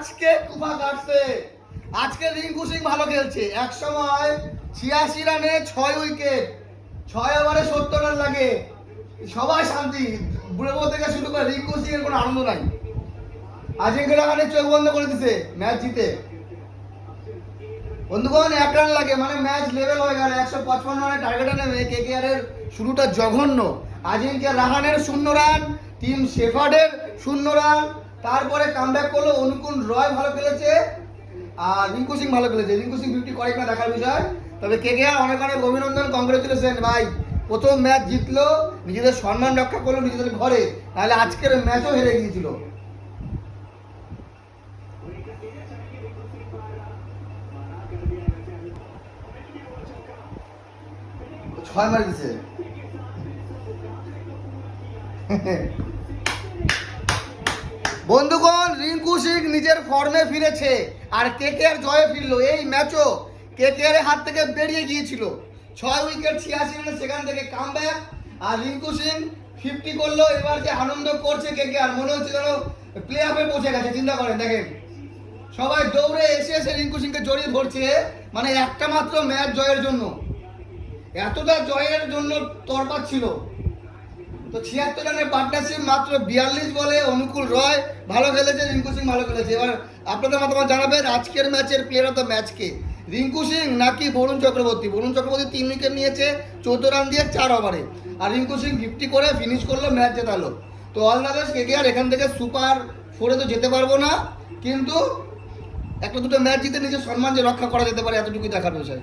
আজকে কুফা কাটছে। আজকে রিঙ্কু সিং ভালো খেলছে। এক সময় 86 রানে 6 উইকেট, 6 ওভারে 70 রান লাগে, সবাই শান্তি। বুড়ো বউ থেকে শুরু করে রিঙ্কু সিং এর কোনো আনন্দ নাই। আজিঙ্ক্য রাহানে চোখ বন্ধ করে দিছে ম্যাচ জিতে। বন্ধুগণ 1 রান লাগে মানে ম্যাচ লেভেল হয়ে গেল। 155 রানের টার্গেটে নেমে কেকেআর এর শুরুটা জঘন্য। আজিঙ্ক্য রাহানের 0 রান, টিম শেফার্ডের 0 রান, তারপরে কামব্যাক করলো। অনুকূল রয় ভালো খেলেছে আর রিঙ্কু সিং ভালো খেলেছে। রিঙ্কু সিং 50 করে কিনা দেখার বিষয়। তবে কেকেআর অনেক অনেক অভিনন্দন, কংগ্রেচুলেশন ভাই। প্রথম ম্যাচ জিতলো, নিজেদের সম্মান রক্ষা করলো নিজেদের ঘরে, নাহলে আজকের ম্যাচও হেরে গিয়েছিল। 6 মারি দিছে। বন্ধুগণ রিঙ্কু সিং নিজের ফর্মে ফিরেছে আর কেকেআর জয়ে ফিরলো। এই ম্যাচও কেকেআর এর হাত থেকে বেরিয়ে গিয়েছিল। 6 উইকেট 86 রানে সেখান থেকে কামব্যাক আর রিঙ্কু সিং 50 করলো। এবার যে আনন্দ করছে কেকেআর, মনে হচ্ছে যেন প্লে অফে পৌঁছে গেছে। চিন্তা করেন, দেখেন সবাই দৌড়ে এসে এসে রিঙ্কু সিংকে জড়িয়ে ধরছে, মানে একটা মাত্র ম্যাচ জয়ের জন্য। এতটা জয়ের জন্য তরপাত ছিল। তো 76 রানের পার্টনারশিপ, মাত্র 42 বলে অনুকূল রয় ভালো খেলেছে, রিঙ্কু সিং ভালো খেলেছে। এবার আপনাদের মতামত জানাবেন আজকের ম্যাচের প্লেয়ার অফ দ্য ম্যাচকে, রিঙ্কু সিং নাকি বরুণ চক্রবর্তী। বরুণ চক্রবর্তী 3 উইকেট নিয়েছে 14 রান দিয়ে 4 ওভারে, আর রিঙ্কু সিং 50 করে ফিনিশ করলো, ম্যাচ জেতালো। তো অল দ্য বেস্ট কেকেআর। এখান থেকে সুপার 4-এ তো যেতে পারবো না, কিন্তু একটা দুটো ম্যাচ জিতে নিজের সম্মান যে রক্ষা করা যেতে পারে, এতটুকুই দেখার বিষয়।